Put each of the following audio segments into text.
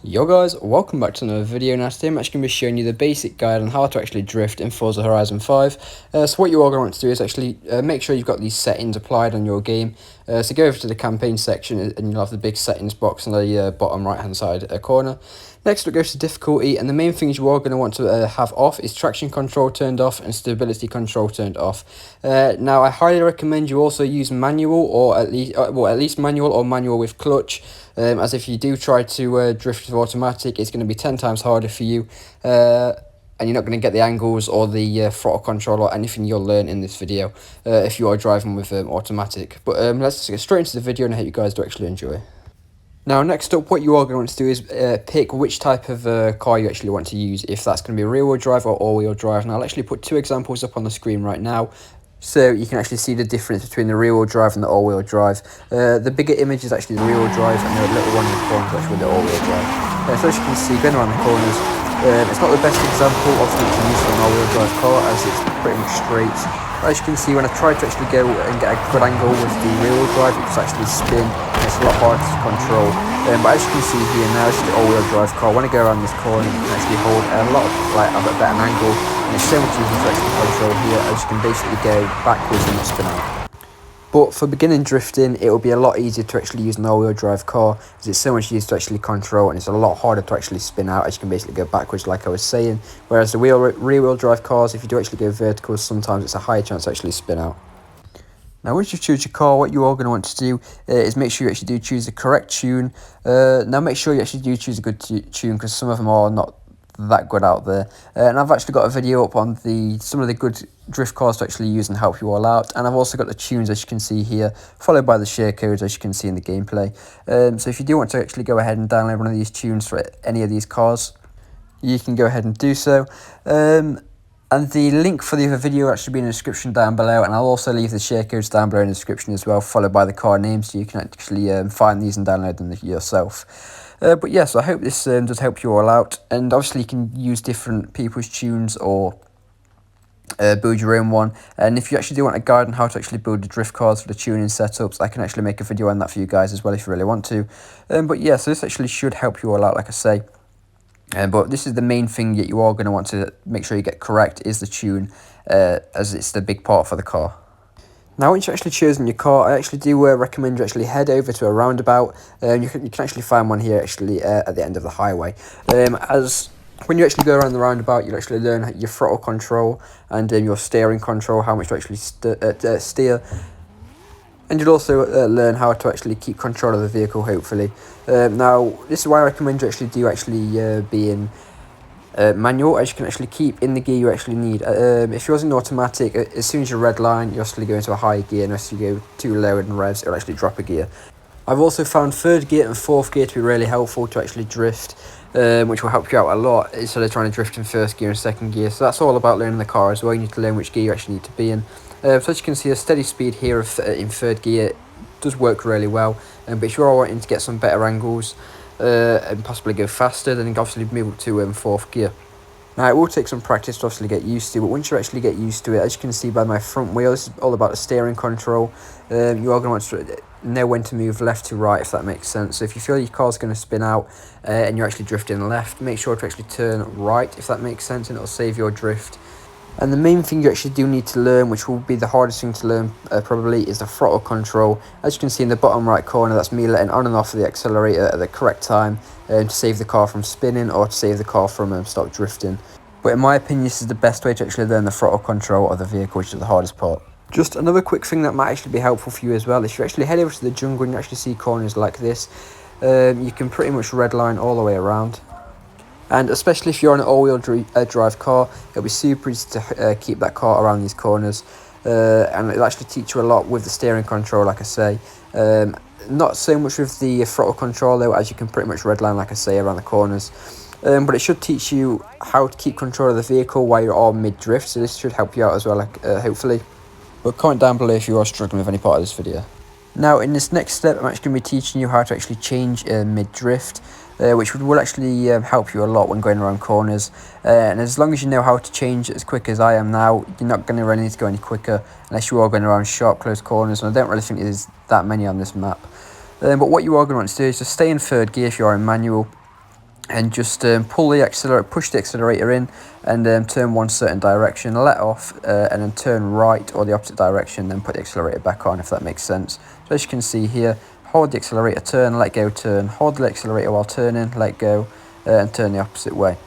Yo guys, welcome back to another video. Now today I'm actually going to be showing you the basic guide on how to actually drift in Forza Horizon 5. So what you are going to want to do is actually make sure you've got these settings applied on your game. So go over to the campaign section and you'll have the big settings box on the bottom right hand side corner. Next it goes to difficulty, and the main things you are going to want to have off is traction control turned off and stability control turned off. Now I highly recommend you also use manual, or at least manual or manual with clutch. As if you do try to drift with automatic, it's going to be 10 times harder for you, and you're not going to get the angles or the throttle control or anything you'll learn in this video if you are driving with automatic. But let's get straight into the video, and I hope you guys do actually enjoy. Now next up, what you are going to want to do is pick which type of car you actually want to use, if that's going to be rear wheel drive or all wheel drive. And I'll actually put two examples up on the screen right now, so you can actually see the difference between the rear-wheel drive and the all-wheel drive. The bigger image is actually the rear-wheel drive, and the little one in the corner is actually the all-wheel drive. So as you can see, going around the corners, it's not the best example of something to use for an all-wheel drive car, as it's pretty much straight. As you can see, when I tried to actually go and get a good angle with the rear-wheel drive, it just actually spin, and it's a lot harder to control. But as you can see here now, it's the all-wheel drive car. When I go around this corner, you can actually hold a lot of, a better angle, and it's so much easier to actually control here, as you can basically go backwards and not spin out. But for beginning drifting, it will be a lot easier to actually use an all-wheel drive car, as it's so much easier to actually control, and it's a lot harder to actually spin out, as you can basically go backwards like I was saying. Whereas the rear-wheel drive cars, if you do actually go verticals, sometimes it's a higher chance to actually spin out. Now once you choose your car, what you are going to want to do is make sure you actually do choose the correct tune. Now make sure you actually do choose a good tune, because some of them are not that good out there. And I've actually got a video up on some of the good drift cars to actually use and help you all out. And I've also got the tunes, as you can see here, followed by the share codes, as you can see in the gameplay. So if you do want to actually go ahead and download one of these tunes for any of these cars, you can go ahead and do so. And the link for the other video will actually be in the description down below, and I'll also leave the share codes down below in the description as well, followed by the car names, so you can actually find these and download them yourself. But yeah, so I hope this does help you all out, and obviously you can use different people's tunes or build your own one. And if you actually do want a guide on how to actually build the drift cars for the tuning setups, I can actually make a video on that for you guys as well if you really want to. But yeah, so this actually should help you all out, like I say. But this is the main thing that you are going to want to make sure you get correct, is the tune, as it's the big part for the car. Now once you've actually chosen your car, I actually do recommend you actually head over to a roundabout. You can actually find one here actually at the end of the highway. As when you actually go around the roundabout, you'll actually learn your throttle control and your steering control, how much to actually steer. And you'll also learn how to actually keep control of the vehicle, hopefully. Now, this is why I recommend you actually be in manual, as you can actually keep in the gear you actually need. If yours in automatic, as soon as you red line, you actually go into a higher gear, and as you go too low in revs, it'll actually drop a gear. I've also found third gear and fourth gear to be really helpful to actually drift, which will help you out a lot instead of trying to drift in first gear and second gear. So that's all about learning the car as well. You need to learn which gear you actually need to be in. So as you can see, a steady speed here in third gear does work really well. But if you are wanting to get some better angles and possibly go faster, then obviously move to fourth gear. Now it will take some practice to obviously get used to, but once you actually get used to it, as you can see by my front wheel, this is all about the steering control. You are going to want to know when to move left to right, if that makes sense. So if you feel your car's going to spin out and you're actually drifting left, make sure to actually turn right, if that makes sense, and it'll save your drift. And the main thing you actually do need to learn, which will be the hardest thing to learn probably, is the throttle control. As you can see in the bottom right corner, that's me letting on and off the accelerator at the correct time to save the car from spinning or to save the car from stop drifting. But in my opinion, this is the best way to actually learn the throttle control of the vehicle, which is the hardest part. Just another quick thing that might actually be helpful for you as well, if you actually head over to the jungle and you actually see corners like this, you can pretty much redline all the way around. And especially if you're on an all-wheel drive car, it'll be super easy to keep that car around these corners. And it'll actually teach you a lot with the steering control, like I say. Not so much with the throttle control though, as you can pretty much redline, like I say, around the corners. But it should teach you how to keep control of the vehicle while you're all mid-drift, so this should help you out as well, hopefully. But comment down below if you are struggling with any part of this video. Now in this next step, I'm actually going to be teaching you how to actually change mid-drift. Which will actually help you a lot when going around corners. And as long as you know how to change as quick as I am now, you're not going to really need to go any quicker unless you are going around sharp, close corners, and I don't really think there's that many on this map. But what you are going to want to do is just stay in third gear if you are in manual, and just pull the accelerator, push the accelerator in, and turn one certain direction, let off, and then turn right or the opposite direction, then put the accelerator back on, if that makes sense. So as you can see here, hold the accelerator, turn, let go, turn, hold the accelerator while turning, let go, and turn the opposite way,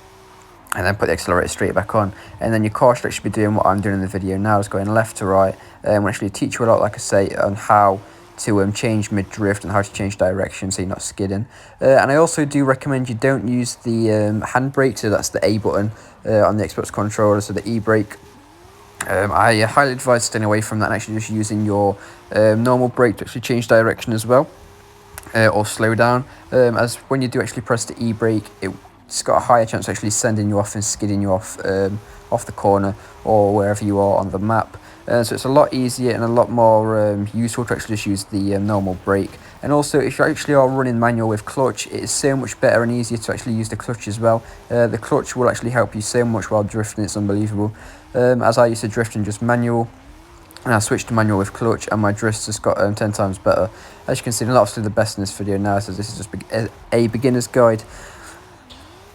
and then put the accelerator straight back on. And then your car should actually be doing what I'm doing in the video now, is going left to right, and we'll actually teach you a lot, like I say, on how to change mid-drift and how to change direction so you're not skidding. And I also do recommend you don't use the handbrake, so that's the A button on the Xbox controller, so the E-brake. I highly advise staying away from that and actually just using your normal brake to actually change direction as well, or slow down, as when you do actually press the E-brake, it's got a higher chance of actually sending you off and skidding you off the corner or wherever you are on the map. So it's a lot easier and a lot more useful to actually just use the normal brake. And also, if you actually are running manual with clutch, it is so much better and easier to actually use the clutch as well. The clutch will actually help you so much while drifting, it's unbelievable. As I used to drift in just manual, and I switched to manual with clutch, and my drifts just got 10 times better. As you can see, I'm not obviously the best in this video now, so this is just a beginner's guide.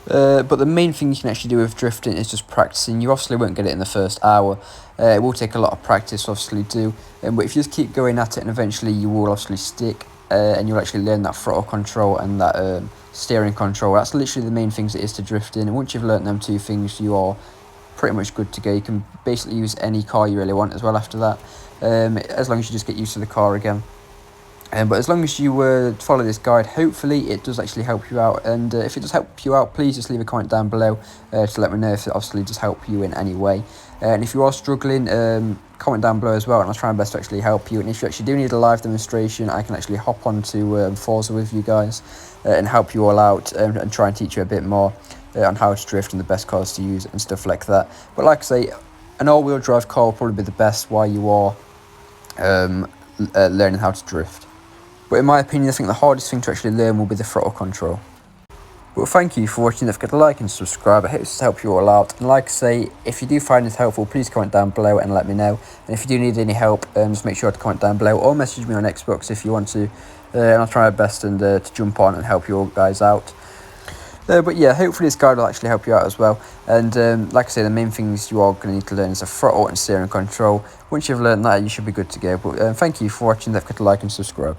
But the main thing you can actually do with drifting is just practicing. You obviously won't get it in the first hour. It will take a lot of practice, obviously, do. But if you just keep going at it, and eventually you will obviously stick, and you'll actually learn that throttle control and that steering control. That's literally the main things it is to drift in. And once you've learnt them two things, you are pretty much good to go. You can basically use any car you really want as well after that, as long as you just get used to the car again. But as long as you follow this guide, hopefully it does actually help you out. And if it does help you out, please just leave a comment down below to let me know if it obviously does help you in any way. And if you are struggling, comment down below as well, and I'll try my best to actually help you. And if you actually do need a live demonstration, I can actually hop onto Forza with you guys and help you all out, and try and teach you a bit more on how to drift and the best cars to use and stuff like that. But like I say, an all-wheel drive car will probably be the best while you are learning how to drift. But in my opinion, I think the hardest thing to actually learn will be the throttle control. But thank you for watching. Don't forget to like and subscribe. I hope this helps you all out. And like I say, if you do find this helpful, please comment down below and let me know. And if you do need any help, just make sure to comment down below or message me on Xbox if you want to. And I'll try my best and to jump on and help you all guys out. But yeah, hopefully this guide will actually help you out as well. And like I say, the main things you are going to need to learn is the throttle and steering control. Once you've learned that, you should be good to go. But thank you for watching. Don't forget to like and subscribe.